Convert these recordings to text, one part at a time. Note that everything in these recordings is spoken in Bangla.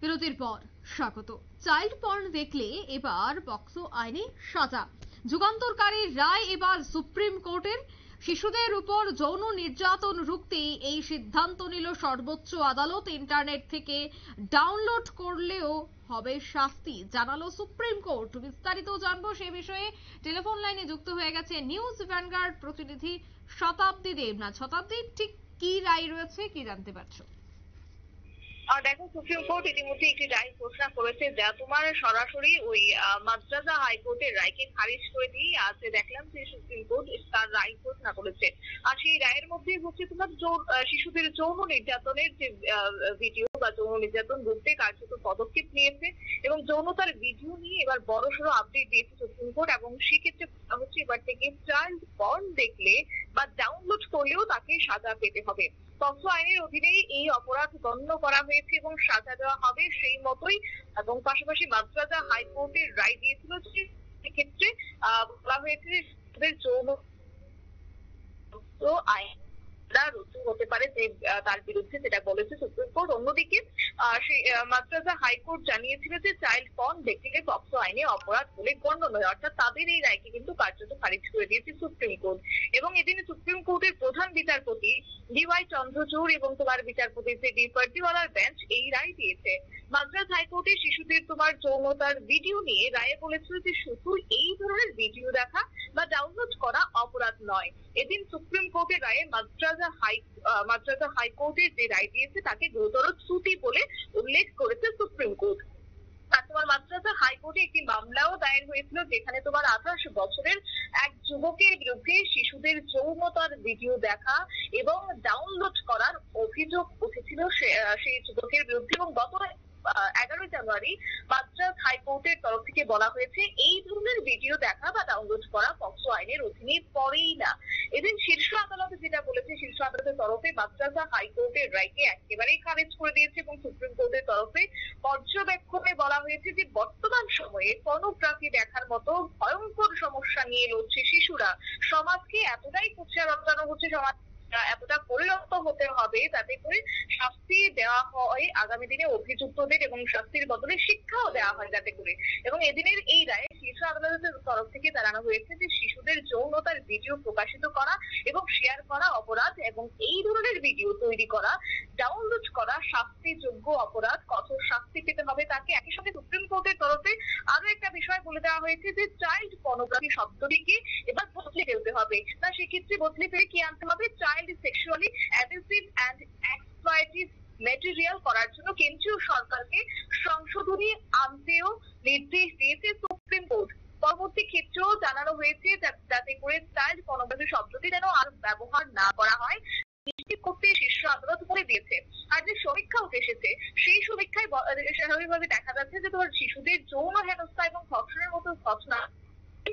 বিরতির পর স্বাগত। চাইল্ড পর্ন দেখলে এবার পক্সো আইনে সাজা। যুগান্তরকারী রায় এবার সুপ্রিম কোর্টের। শিশুদের উপর যৌন নির্যাতন রুখতে এই সিদ্ধান্ত নিল সর্বোচ্চ আদালত। ইন্টারনেট থেকে ডাউনলোড করলেও হবে শাস্তি, জানালো সুপ্রিম কোর্ট। বিস্তারিত জানবো সে বিষয়ে। টেলিফোন লাইনে যুক্ত হয়ে গেছে নিউজ ভ্যানগার্ড প্রতিনিধি শতাব্দী দেবনাথ। শতাব্দী, ঠিক কি রায় রয়েছে, কি জানতে পারছো? দেখো, সুপ্রিম কোর্ট ইতিমধ্যে একটি রায় ঘোষণা করেছে, যা তোমার সরাসরি ওই মাদ্রাজা হাইকোর্টের রায়কে খারিজ করে দিয়ে আজ দেখলাম যে সুপ্রিম কোর্ট তার রায় ঘোষণা করেছে। আর সেই রায়ের মধ্যে হচ্ছে তোমার শিশুদের যৌন নির্যাতনের যে ভিডিও বা যৌন নির্যাতন রুখতে কার্যত পদক্ষেপ নিয়েছে এবং যৌনতার ভিডিও নিয়ে এবার বড়সড় আপডেট দিয়েছে সুপ্রিম কোর্ট। এবং সেক্ষেত্রে হচ্ছে এবার থেকে চাইল্ড পর্ন দেখলে বা ডাউনলোড করলেও তাকে সাজা পেতে হবে। পক্সো আইনের অধীনেই এই অপরাধ গণ্য করা হয়েছে এবং সাজা দেওয়া হবে সেই মতোই। এবং পাশাপাশি মাদ্রাজা হাইকোর্টের রায় দিয়েছিল যে সেক্ষেত্রে বলা হয়েছে যে যৌন আইন রুজু হতে পারে যে তার বিরুদ্ধে, যেটা বলেছে সুপ্রিম কোর্ট। অন্যদিকে সেই মাদ্রাজা হাইকোর্ট জানিয়েছিল যে চাইল্ড পর্ন দেখলে পক্সো আইনে অপরাধ বলে গণ্য নয়, অর্থাৎ তাদের এই রায়কে কিন্তু কার্যত খারিজ করে দিয়েছে সুপ্রিম কোর্ট। এবং এদিন সুপ্রিম কোর্টের প্রধান বিচারপতি ডিওয়াই চন্দ্রচূড় এবং তোমার বিচারপতি যে ডি পার্টিওয়ালার বেঞ্চ এই রায় দিয়েছে। মাদ্রাজ হাইকোর্টে শিশুদের তোমার যৌনতার ভিডিও নিয়ে রায়ে বলেছিল যে শুধু এই ধরনের ভিডিও দেখা বা ডাউনলোড করা অপরাধ নয়। এদিন সুপ্রিম কোর্টের রায়ে মাদ্রাজা হাইকোর্টের যে রায় দিয়েছে তাকে গুরুতর ত্রুটি বলে উল্লেখ করেছে সুপ্রিম কোর্ট। আর তোমার মাদ্রাজা হাইকোর্টে একটি মামলাও দায়ের হয়েছিল, যেখানে তোমার 28 বছরের এক যুবকের বিরুদ্ধে শিশুদের যৌনতার ভিডিও দেখা এবং ডাউনলোড করার অভিযোগ উঠেছিল সেই যুবকের বিরুদ্ধে। এবং গত 11 জানুয়ারি মাদ্রাজ হাইকোর্টের তরফ থেকে বলা হয়েছে এই ধরনের ভিডিও দেখা বা ডাউনলোড করা পক্সো আইনের অধীনে পড়েই না। এদিন শীর্ষ আদালতে যেটা বলেছে, শীর্ষ আদালতের তরফে মাদ্রাজা হাইকোর্টের রায়কে একেবারেই খারিজ করে দিয়েছে এবং সুপ্রিম কোর্টের তরফে পর্যবেক্ষণে বলা হয়েছে যে বর্তমান সময়ে পর্নোগ্রাফি দেখার মতো ভয়ঙ্কর সমস্যা নিয়ে লড়ছে শিশুরা। সমাজকে এতটাই কুৎসা রটানো হচ্ছে, সমাজ এতটা পরিণত হতে হবে যাতে করে শাস্তি দেওয়া হয় আগামী দিনে অভিযুক্তদের এবং শাস্তির বদলে শিক্ষাও দেওয়া হয় যাতে করে। এবং এদিনের এই রায়ে শীর্ষ আদালতের তরফ থেকে জানানো হয়েছে যে শিশুদের যৌনতার ভিডিও প্রকাশিত করা এবং শেয়ার করা অপরাধ এবং এই ধরনের ভিডিও তৈরি করা, ডাউনলোড করা শাস্তিযোগ্য অপরাধ, কঠোর শাস্তি পেতে হবে তাকে। একই সঙ্গে সুপ্রিম কোর্টের তরফে আরো একটা বিষয় বলে দেওয়া হয়েছে যে চাইল্ড পর্নোগ্রাফি শব্দটিকে এবার বদলে ফেলতে হবে। তা সেক্ষেত্রে বদলে ফেলে কি আনতে হবে? Child sexually abusive and exploitative material করার জন্য কেন্দ্রীয় সরকারকে সংশোধনী আনতেও নির্দেশ দিয়েছে সুপ্রিম কোর্ট। পরবর্তী ক্ষেত্রেও জানানো হয়েছে যাতে করে চাইল্ড পর্নোগ্রাফি শব্দটি যেন আর ব্যবহার না করা হয় নিশ্চিত করতে শীর্ষ আদালত করে দিয়েছে। আর যে সমীক্ষা উঠে এসেছে সেই সমীক্ষায় স্বাভাবিকভাবে দেখা যাচ্ছে যে তোমার শিশুদের যৌন হেনস্থা এবং ধর্ষণের মতো ঘটনা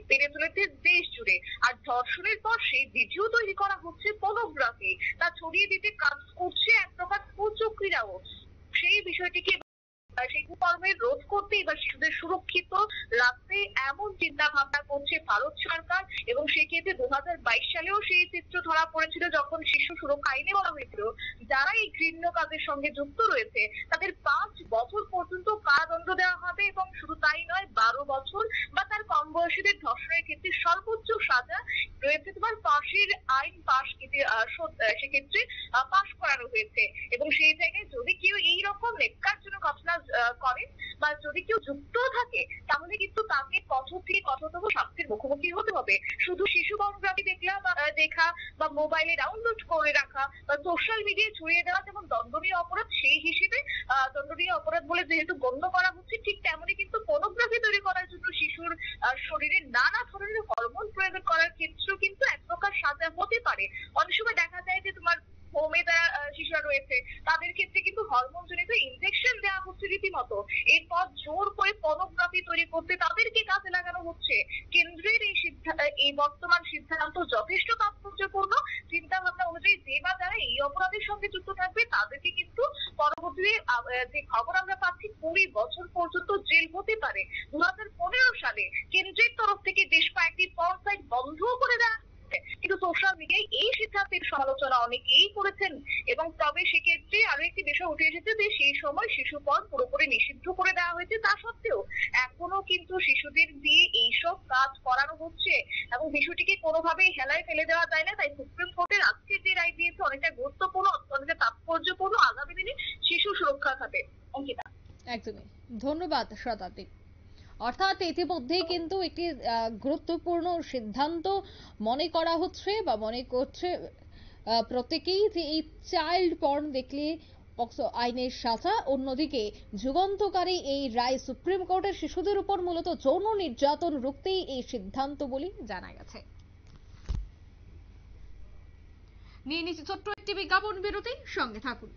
বেড়ে চলেছে দেশ জুড়ে। আর ধর্ষণের পর সেই ভিডিও তৈরি করা হচ্ছে পর্নোগ্রাফি, তা ছড়িয়ে দিতে কাজ করছে এক প্রকার কুচক্রীরাও। সেই বিষয়টিকে সেই কুকর্মের রোধ করতে এবার শিশুদের সুরক্ষিত রাখতে এমন চিন্তা ভাবনা করছে ভারত সরকার। এবং সেক্ষেত্রে 2022 সালেও সেই চিত্র ধরা পড়েছিল, যখন শিশু সুরক্ষা আইনে বলা হয়েছিল যারা এই ঘৃণ্য কাজের সঙ্গে যুক্ত রয়েছে তাদের 5 বছর পর্যন্ত কারাদণ্ড দেওয়া হবে। এবং শুধু তাই নয়, 12 বছর বা তার কম বয়সীদের ধর্ষণের ক্ষেত্রে সর্বোচ্চ সাজা রয়েছে তোমার ফাঁসির আইন সেক্ষেত্রে পাশ করানো হয়েছে। এবং সেই জায়গায় যদি কেউ এইরকম নেক্কারজনক ঘটনা করে বা যদি কেউ যুক্ত থাকে তাহলে কিন্তু তাকে কঠোর থেকে কঠোরতম শাস্তির মুখোমুখি হতে হবে। শুধু শিশু পর্নোগ্রাফি দেখা বা মোবাইলে ডাউনলোড করে রাখা বা সোশ্যাল মিডিয়ায় ছড়িয়ে দেওয়া যেমন দণ্ডনীয় অপরাধ, সেই হিসেবে দণ্ডনীয় অপরাধ বলে যেহেতু গণ্য করা হচ্ছে, ঠিক তেমনই কিন্তু পর্নোগ্রাফি তৈরি করার জন্য শিশুর শরীরে নানা ধরনের হরমোন প্রয়োগ করার ক্ষেত্রেও কিন্তু এক প্রকার সাজা হতে পারে। অনেক সময় দেখা যায় যে তোমার হোমে যারা শিশুরা রয়েছে তাদের ক্ষেত্রে কিন্তু হরমোন জনিত ইনজেকশন দেওয়া হচ্ছে রীতিমতো। এরপর জোর করে পর্নোগ্রাফি তৈরি করতে তাদেরকে কাজে লাগানো হচ্ছে। কেন্দ্রের এই বর্তমান সিদ্ধান্ত যথেষ্ট তাৎপর্যপূর্ণ। চিন্তা ভাবনা অনুযায়ী যে বা যারা এই অপরাধের সঙ্গে যুক্ত থাকবে তাদেরকে কিন্তু পরবর্তীতে যে খবর আমরা পাচ্ছি 20 বছর পর্যন্ত জেল হতে পারে। 2015 সালে কেন্দ্রের তরফ থেকে বেশ কয়েকটি পর্ন সাইট বন্ধও করে দেওয়া, কিন্তু সোশ্যাল মিডিয়ায় এই সিদ্ধান্তের সমালোচনা অনেকেই করেছেন। এবং তবে সেক্ষেত্রে আরো একটি বিষয় উঠে এসেছে যে সেই সময় শিশু পণ পুরোপুরি নিষিদ্ধ করে দেওয়া হয়েছে, তা সত্ত্বেও এখনো কিন্তু শিশুদের দিয়ে এইসব কাজ করানো হচ্ছে এবং বিষয়টিকে কোনোভাবেই হেলায় ফেলে দেওয়া যায় না। তাই সুপ্রিম কোর্টের আজকে যে রায় দিয়েছে অনেকটা গুরুত্বপূর্ণ, অনেকটা তাৎপর্যপূর্ণ আগামী দিনে শিশু সুরক্ষা খাতে। অঙ্কিতা। একদমই। ধন্যবাদ শতাব্দী। অর্থাৎ ইতিমধ্যেই কিন্তু একটি গুরুত্বপূর্ণ সিদ্ধান্ত মনে করা হচ্ছে বা মনে করছে প্রত্যেকেই, যে এই চাইল্ড পর্ন দেখলে পক্সো আইনের সাজা, অন্যদিকে যুগান্তকারী এই রায় সুপ্রিম কোর্টের শিশুদের উপর মূলত যৌন নির্যাতন রুখতেই এই সিদ্ধান্ত বলে জানা গেছে। নিয়ে নিচ্ছে ছোট্ট একটি বিজ্ঞাপন বিরতি, সঙ্গে থাকুন।